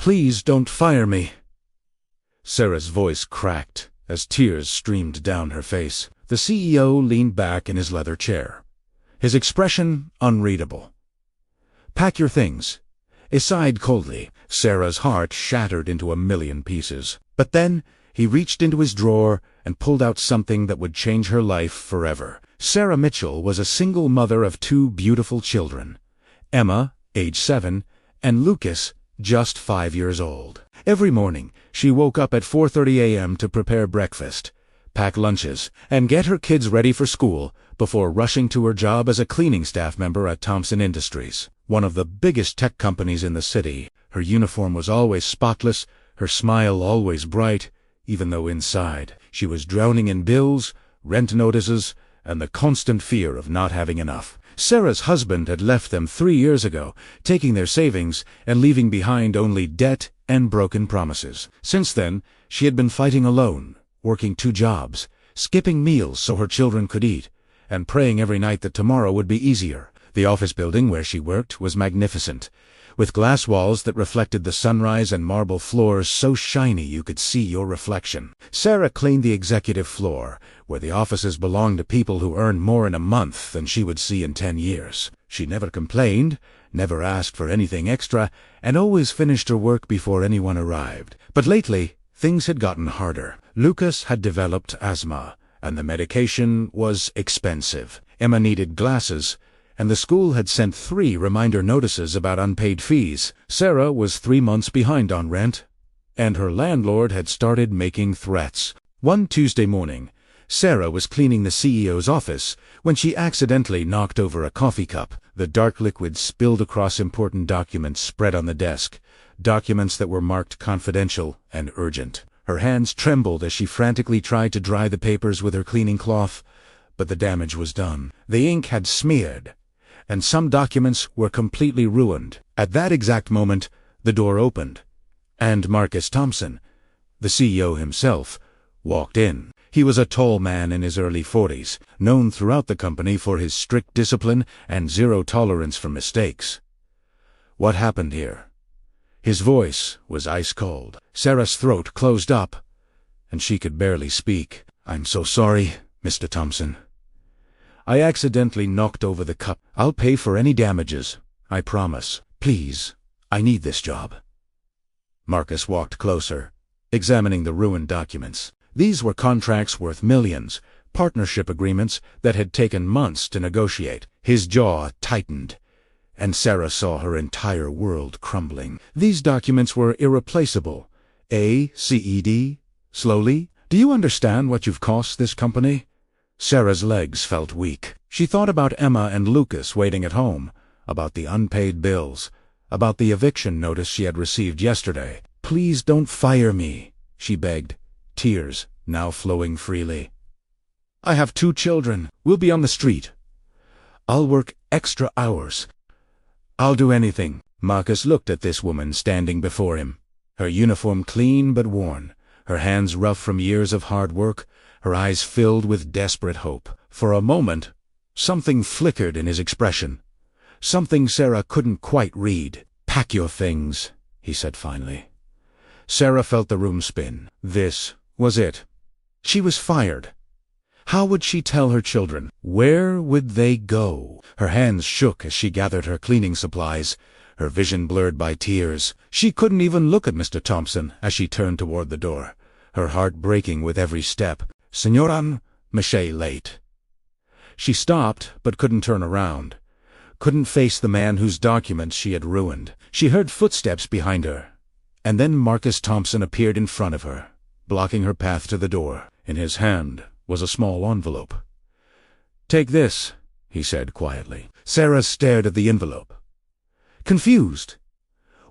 Please don't fire me." Sarah's voice cracked as tears streamed down her face. The CEO leaned back in his leather chair, his expression unreadable. "Pack your things." He sighed coldly. Sarah's heart shattered into a million pieces. But then he reached into his drawer and pulled out something that would change her life forever. Sarah Mitchell was a single mother of 2 beautiful children, Emma, age 7, and Lucas, just 5 years old. Every morning, she woke up at 4:30 a.m. to prepare breakfast, pack lunches, and get her kids ready for school before rushing to her job as a cleaning staff member at Thompson Industries, one of the biggest tech companies in the city. Her uniform was always spotless, her smile always bright, even though inside she was drowning in bills, rent notices, and the constant fear of not having enough. Sarah's husband had left them 3 years ago, taking their savings and leaving behind only debt and broken promises. Since then, she had been fighting alone, working 2 jobs, skipping meals so her children could eat, and praying every night that tomorrow would be easier. The office building where she worked was magnificent, with glass walls that reflected the sunrise and marble floors so shiny you could see your reflection. Sarah cleaned the executive floor, where the offices belonged to people who earned more in a month than she would see in 10 years. She never complained, never asked for anything extra, and always finished her work before anyone arrived. But lately, things had gotten harder. Lucas had developed asthma, and the medication was expensive. Emma needed glasses, and the school had sent 3 reminder notices about unpaid fees. Sarah was 3 months behind on rent, and her landlord had started making threats. One Tuesday morning, Sarah was cleaning the CEO's office when she accidentally knocked over a coffee cup. The dark liquid spilled across important documents spread on the desk, documents that were marked confidential and urgent. Her hands trembled as she frantically tried to dry the papers with her cleaning cloth, but the damage was done. The ink had smeared, and some documents were completely ruined. At that exact moment, the door opened, and Marcus Thompson, the CEO himself, walked in. He was a tall man in his early 40s, known throughout the company for his strict discipline and zero tolerance for mistakes. "What happened here?" His voice was ice cold. Sarah's throat closed up, and she could barely speak. "I'm so sorry, Mr. Thompson. I accidentally knocked over the cup. I'll pay for any damages, I promise. Please, I need this job." Marcus walked closer, examining the ruined documents. These were contracts worth millions, partnership agreements that had taken months to negotiate. His jaw tightened, and Sarah saw her entire world crumbling. These documents were irreplaceable. ACED? Slowly? "Do you understand what you've cost this company?" Sarah's legs felt weak. She thought about Emma and Lucas waiting at home, about the unpaid bills, about the eviction notice she had received yesterday. "Please don't fire me," she begged, tears now flowing freely. "I have 2 children. We'll be on the street. I'll work extra hours. I'll do anything." Marcus looked at this woman standing before him, her uniform clean but worn, her hands rough from years of hard work, her eyes filled with desperate hope. For a moment, something flickered in his expression, something Sarah couldn't quite read. "Pack your things," he said finally. Sarah felt the room spin. This was it. She was fired. How would she tell her children? Where would they go? Her hands shook as she gathered her cleaning supplies, her vision blurred by tears. She couldn't even look at Mr. Thompson as she turned toward the door, her heart breaking with every step. "Signoran, Michelle late." She stopped, but couldn't turn around, couldn't face the man whose documents she had ruined. She heard footsteps behind her, and then Marcus Thompson appeared in front of her, blocking her path to the door. In his hand was a small envelope. "Take this," he said quietly. Sarah stared at the envelope, confused.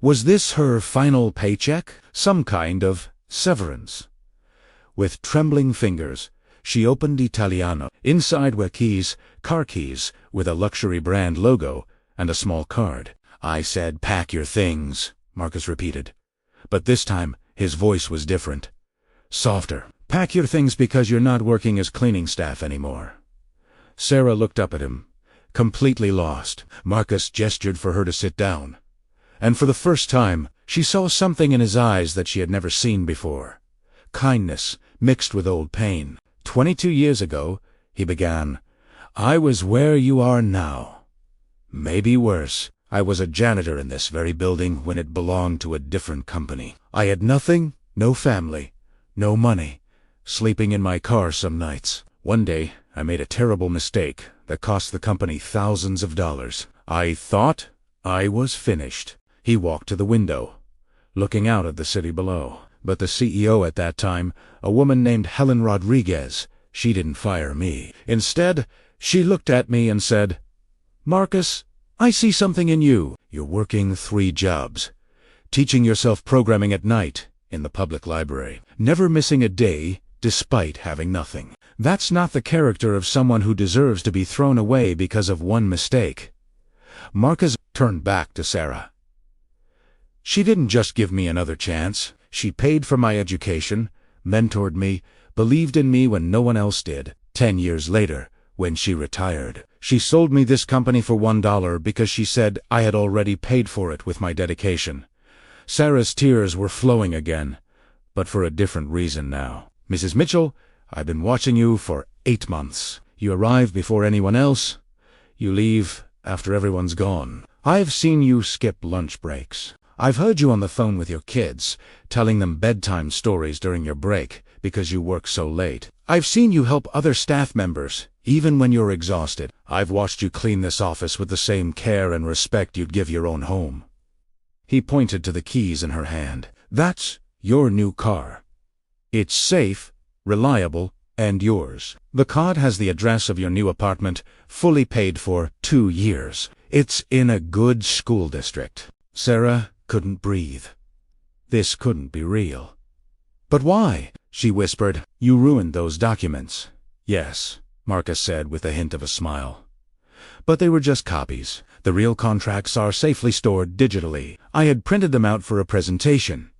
Was this her final paycheck? Some kind of severance? With trembling fingers, she opened Italiano. Inside were keys, car keys, with a luxury brand logo, and a small card. "I said pack your things," Marcus repeated. But this time, his voice was different, softer. "Pack your things because you're not working as cleaning staff anymore." Sarah looked up at him, completely lost. Marcus gestured for her to sit down, and for the first time, She saw something in his eyes that she had never seen before. Kindness mixed with old pain. 22 years ago, he began, I was where you are now. Maybe worse. I was a janitor in this very building when it belonged to a different company. I had nothing, no family, no money, sleeping in my car some nights. One day, I made a terrible mistake that cost the company thousands of dollars. I thought I was finished. He walked to the window, looking out at the city below. But the CEO at that time, a woman named Helen Rodriguez, she didn't fire me. Instead, she looked at me and said, Marcus, I see something in you. You're working 3 jobs. Teaching yourself programming at night in the public library. Never missing a day despite having nothing. That's not the character of someone who deserves to be thrown away because of one mistake. Marcus turned back to Sarah. She didn't just give me another chance. She paid for my education, mentored me, believed in me when no one else did. 10 years later, when she retired, she sold me this company for $1 because she said I had already paid for it with my dedication. Sarah's tears were flowing again, but for a different reason now. Mrs. Mitchell, I've been watching you for 8 months. You arrive before anyone else. You leave after everyone's gone. I've seen you skip lunch breaks. I've heard you on the phone with your kids, telling them bedtime stories during your break because you work so late. I've seen you help other staff members, even when you're exhausted. I've watched you clean this office with the same care and respect you'd give your own home. He pointed to the keys in her hand. That's your new car. It's safe, reliable, and yours. The card has the address of your new apartment, fully paid for 2 years. It's in a good school district. Sarah couldn't breathe. This couldn't be real. But why? She whispered. You ruined those documents. Yes, Marcus said with a hint of a smile. But they were just copies. The real contracts are safely stored digitally. I had printed them out for a presentation.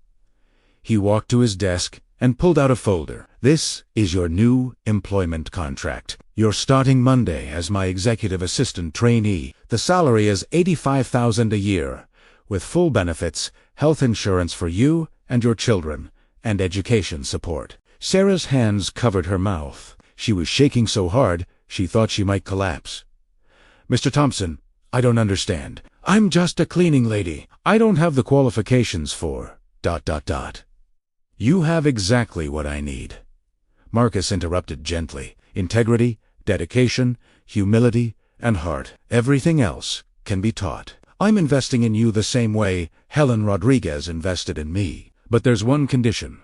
He walked to his desk and pulled out a folder. This is your new employment contract. You're starting Monday as my executive assistant trainee. The salary is $85,000 a year, with full benefits, health insurance for you and your children, and education support. Sarah's hands covered her mouth. She was shaking so hard she thought she might collapse. Mr. Thompson, I don't understand. I'm just a cleaning lady. I don't have the qualifications for... You have exactly what I need. Marcus interrupted gently. Integrity, dedication, humility, and heart. Everything else can be taught. I'm investing in you the same way Helen Rodriguez invested in me. But there's one condition.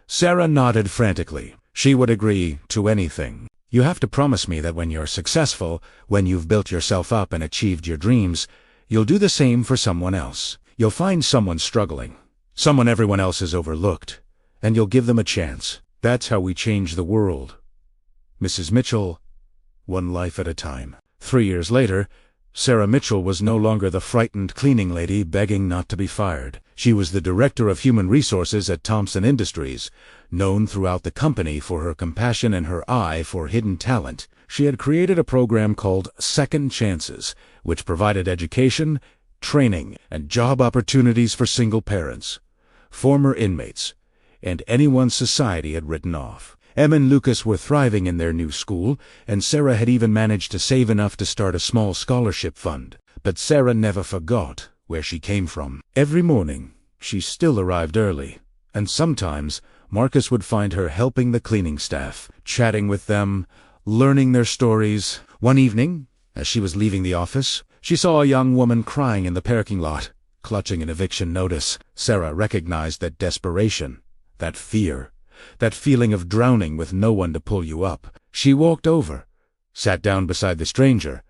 Sarah nodded frantically. She would agree to anything. You have to promise me that when you're successful, when you've built yourself up and achieved your dreams, you'll do the same for someone else. You'll find someone struggling, someone everyone else has overlooked, and you'll give them a chance. That's how we change the world. Mrs. Mitchell, one life at a time. 3 years later, Sarah Mitchell was no longer the frightened cleaning lady begging not to be fired. She was the director of human resources at Thompson Industries, known throughout the company for her compassion and her eye for hidden talent. She had created a program called Second Chances, which provided education, training, and job opportunities for single parents, former inmates, and anyone society had written off. Em and Lucas were thriving in their new school, and Sarah had even managed to save enough to start a small scholarship fund. But Sarah never forgot where she came from. Every morning, she still arrived early, and sometimes Marcus would find her helping the cleaning staff, chatting with them, learning their stories. One evening, as she was leaving the office, she saw a young woman crying in the parking lot, clutching an eviction notice. Sarah recognized that desperation, that fear, that feeling of drowning with no one to pull you up. She walked over, sat down beside the stranger,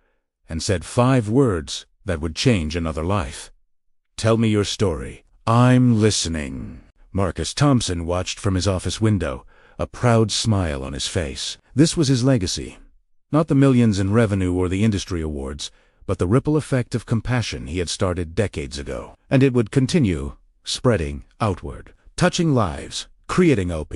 and said 5 words that would change another life. Tell me your story. I'm listening. Marcus Thompson watched from his office window, a proud smile on his face. This was his legacy. Not the millions in revenue or the industry awards, but the ripple effect of compassion he had started decades ago. And it would continue, spreading outward, touching lives, creating OP,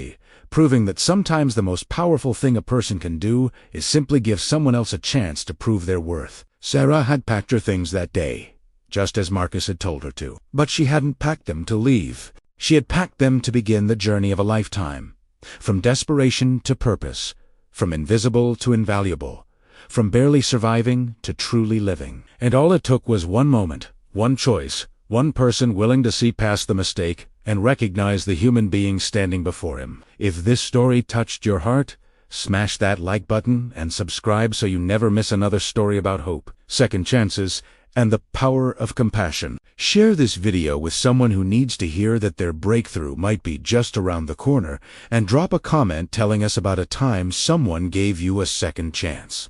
proving that sometimes the most powerful thing a person can do is simply give someone else a chance to prove their worth. Sarah had packed her things that day, just as Marcus had told her to. But she hadn't packed them to leave. She had packed them to begin the journey of a lifetime. From desperation to purpose, from invisible to invaluable, from barely surviving to truly living. And all it took was one moment, one choice, one person willing to see past the mistake and recognize the human being standing before him. If this story touched your heart, smash that like button and subscribe so you never miss another story about hope, second chances, and the power of compassion. Share this video with someone who needs to hear that their breakthrough might be just around the corner, and drop a comment telling us about a time someone gave you a second chance.